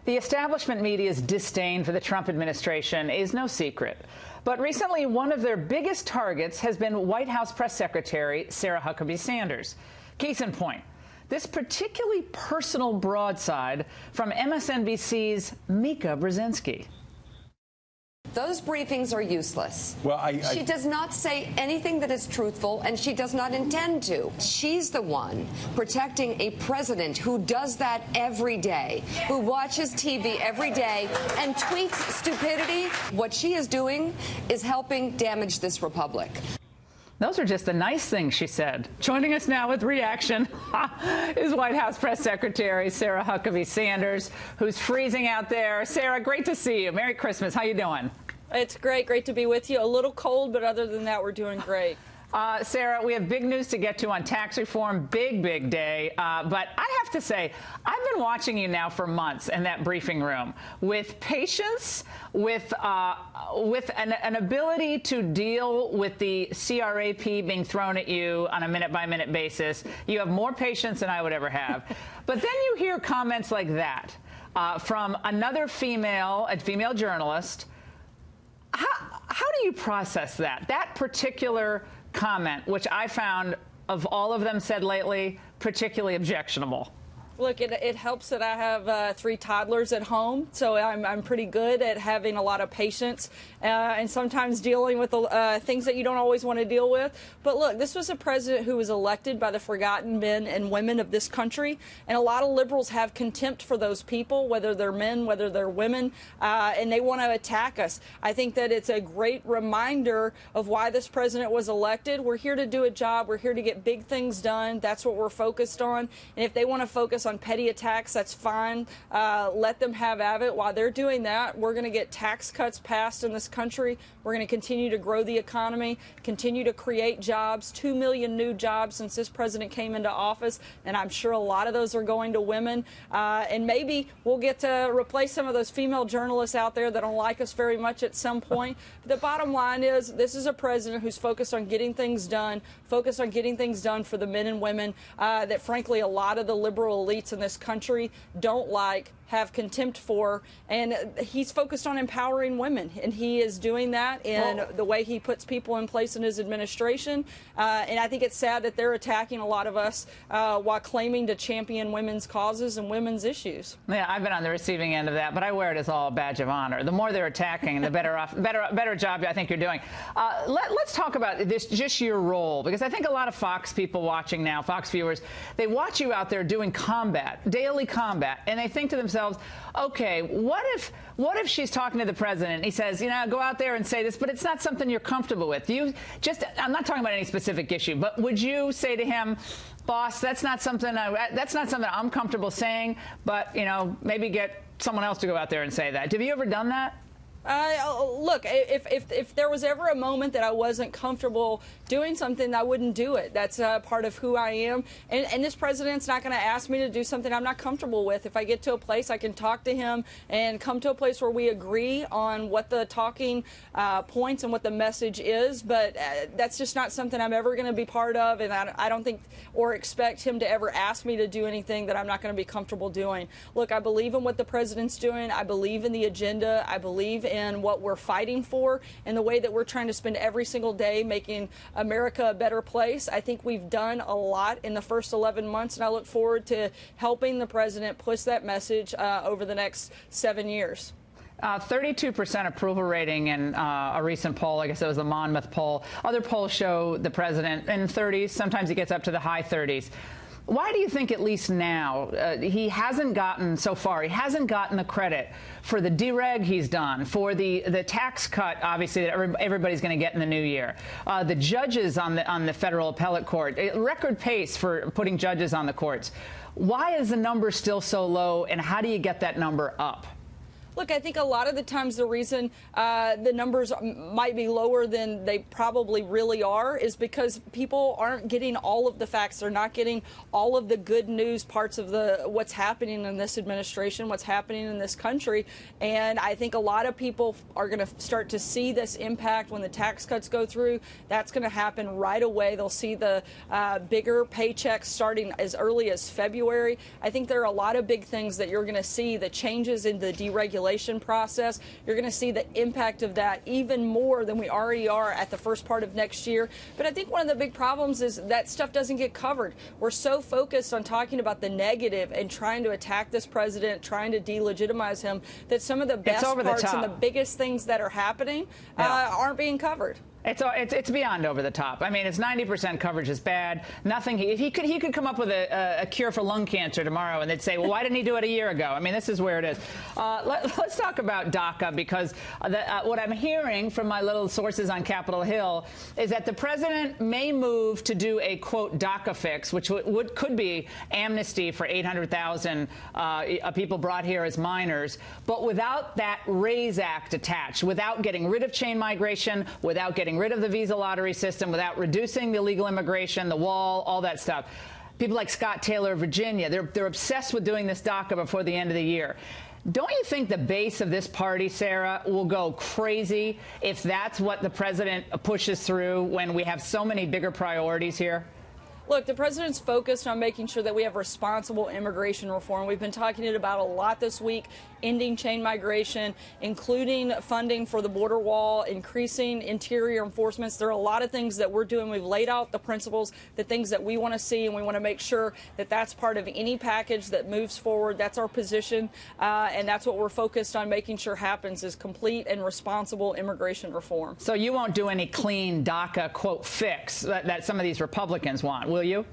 The establishment media's disdain for the Trump administration is no secret. But recently, one of their biggest targets has been White House Press Secretary Sarah Huckabee Sanders. Case in point, this particularly personal broadside from MSNBC's Mika Brzezinski. Those briefings are useless. Well, she does not say anything that is truthful, and she does not intend to. She's the one protecting a president who does that every day, who watches TV every day and tweets stupidity. What she is doing is helping damage this republic. Those are just the nice things she said. Joining us now with reaction is White House Press Secretary Sarah Huckabee Sanders, who's freezing out there. Sarah, great to see you. Merry Christmas. How you doing? It's great to be with you. A little cold, but other than that, we're doing great. Sarah, we have big news to get to on tax reform. Big day. But I have to say, I've been watching you now for months in that briefing room with patience, with an ability to deal with the CRAP being thrown at you on a minute-by-minute basis. You have more patience than I would ever have. But then you hear comments like that from another female journalist. How do you process that? That particular comment, which I found, of all of them said lately, particularly objectionable. Look, it helps that I have 3 toddlers at home, so I'm pretty good at having a lot of patience and sometimes dealing with things that you don't always want to deal with. But look, this was a president who was elected by the forgotten men and women of this country, and a lot of liberals have contempt for those people, whether they're men, whether they're women, and they want to attack us. I think that it's a great reminder of why this president was elected. We're here to do a job. We're here to get big things done. That's what we're focused on. And if they want to focus on petty attacks, that's fine. Let them have at it. While they're doing that, we're going to get tax cuts passed in this country. We're going to continue to grow the economy, continue to create jobs, 2 million new jobs since this president came into office, and I'm sure a lot of those are going to women. And maybe we'll get to replace some of those female journalists out there that don't like us very much at some point. The bottom line is this is a president who's focused on getting things done, focused on getting things done for the men and women that, frankly, a lot of the liberal elites in this country don't like, have contempt for, and he's focused on empowering women, and he is doing that in the way he puts people in place in his administration. And I think it's sad that they're attacking a lot of us while claiming to champion women's causes and women's issues. Yeah, I've been on the receiving end of that, but I wear it as all a badge of honor. The more they're attacking, the better job I think you're doing. Let's talk about this, just your role, because I think a lot of Fox people watching now, Fox viewers, they watch you out there doing combat, daily combat, and they think to themselves, okay, what if she's talking to the president and he says, you know, go out there and say this, but it's not something you're comfortable with. I'm not talking about any specific issue, but would you say to him, boss, that's not something I'm comfortable saying, but, you know, maybe get someone else to go out there and say that. Have you ever done that? Look, if there was ever a moment that I wasn't comfortable doing something, I wouldn't do it. That's part of who I am. And this president's not going to ask me to do something I'm not comfortable with. If I get to a place, I can talk to him and come to a place where we agree on what the talking points and what the message is. But that's just not something I'm ever going to be part of. And I don't think or expect him to ever ask me to do anything that I'm not going to be comfortable doing. Look, I believe in what the president's doing. I believe in the agenda. I believe in what we're fighting for and the way that we're trying to spend every single day making America a better place. I think we've done a lot in the first 11 months, and I look forward to helping the president push that message over the next 7 years. 32% approval rating in a recent poll. I guess it was the Monmouth poll. Other polls show the president in 30s. Sometimes he gets up to the high 30s. Why do you think, at least now, he hasn't gotten the credit for the dereg he's done, for the tax cut, obviously, that everybody's going to get in the new year, the judges on the federal appellate court, record pace for putting judges on the courts? Why is the number still so low, and how do you get that number up? Look, I think a lot of the times the reason the numbers might be lower than they probably really are is because people aren't getting all of the facts. They're not getting all of the good news parts of what's happening in this administration, what's happening in this country. And I think a lot of people are going to start to see this impact when the tax cuts go through. That's going to happen right away. They'll see the bigger paychecks starting as early as February. I think there are a lot of big things that you're going to see, the changes in the deregulation process. You're going to see the impact of that even more than we already are at the first part of next year. But I think one of the big problems is that stuff doesn't get covered. We're so focused on talking about the negative and trying to attack this president, trying to delegitimize him, that some of the best parts and the biggest things that are happening aren't being covered. It's beyond over the top. I mean, it's 90% coverage is bad. Nothing. He could come up with a cure for lung cancer tomorrow, and they'd say, well, why didn't he do it a year ago? I mean, this is where it is. Let's talk about DACA, because what I'm hearing from my little sources on Capitol Hill is that the president may move to do a, quote, DACA fix, which could be amnesty for 800,000 people brought here as minors, but without that RAISE Act attached, without getting rid of chain migration, without getting rid of the visa lottery system, without reducing the illegal immigration, the wall, all that stuff. People like Scott Taylor of Virginia, they're obsessed with doing this DACA before the end of the year. Don't you think the base of this party, Sarah, will go crazy if that's what the president pushes through when we have so many bigger priorities here? Look, the president's focused on making sure that we have responsible immigration reform. We've been talking about a lot this week, ending chain migration, including funding for the border wall, increasing interior enforcements. There are a lot of things that we're doing. We've laid out the principles, the things that we want to see, and we want to make sure that that's part of any package that moves forward. That's our position, and that's what we're focused on making sure happens, is complete and responsible immigration reform. So you won't do any clean DACA, quote, fix that some of these Republicans want, will you?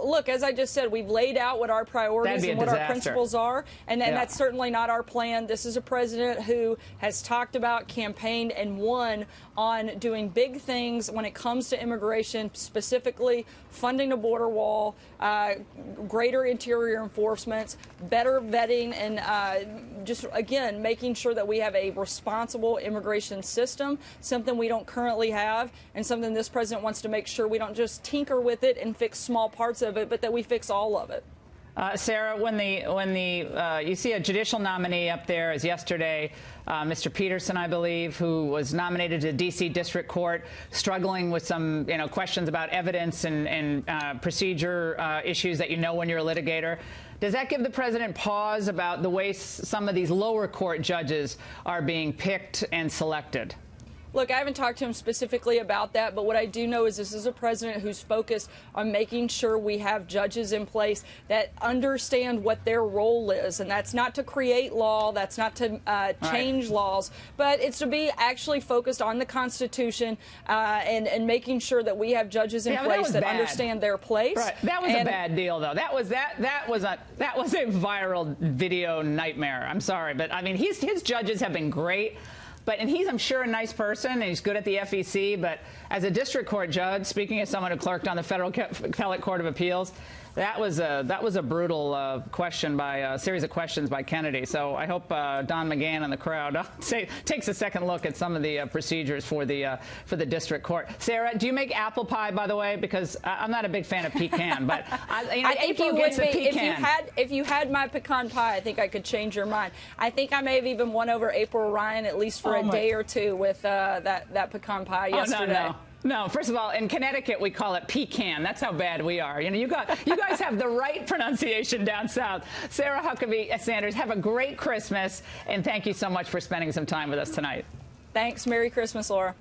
Look, as I just said, we've laid out what our priorities and what our principles are, and that's certainly not our plan. This is a president who has talked about, campaigned, and won on doing big things when it comes to immigration, specifically funding a border wall, greater interior enforcements, better vetting, and just, again, making sure that we have a responsible immigration system, something we don't currently have, and something this president wants to make sure we don't just tinker with it and fix small parts of it, but that we fix all of it. Sarah, when you see a judicial nominee up there, as yesterday, Mr. Peterson, I believe, who was nominated to D.C. District Court, struggling with some questions about evidence and procedure issues that when you're a litigator. Does that give the president pause about the way some of these lower court judges are being picked and selected? Look, I haven't talked to him specifically about that, but what I do know is this is a president who's focused on making sure we have judges in place that understand what their role is. And that's not to create law, that's not to change laws, but it's to be actually focused on the Constitution and making sure that we have judges in place that understand their place. Right. That was a bad deal, though. That was a viral video nightmare. I'm sorry, but I mean, his judges have been great. And he's, I'm sure, a nice person, and he's good at the FEC. But as a district court judge, speaking as someone who clerked on the Federal Appellate Court of Appeals, that was a brutal question by a series of questions by Kennedy. So I hope Don McGahn and the crowd takes a second look at some of the procedures for the district court. Sarah, do you make apple pie, by the way? Because I'm not a big fan of pecan, but I think you would be if you had my pecan pie. I think I could change your mind. I think I may have even won over April Ryan at least for a day or two with that pecan pie yesterday. No, first of all, in Connecticut, we call it pecan. That's how bad we are. You guys have the right pronunciation down south. Sarah Huckabee Sanders, have a great Christmas, and thank you so much for spending some time with us tonight. Thanks. Merry Christmas, Laura.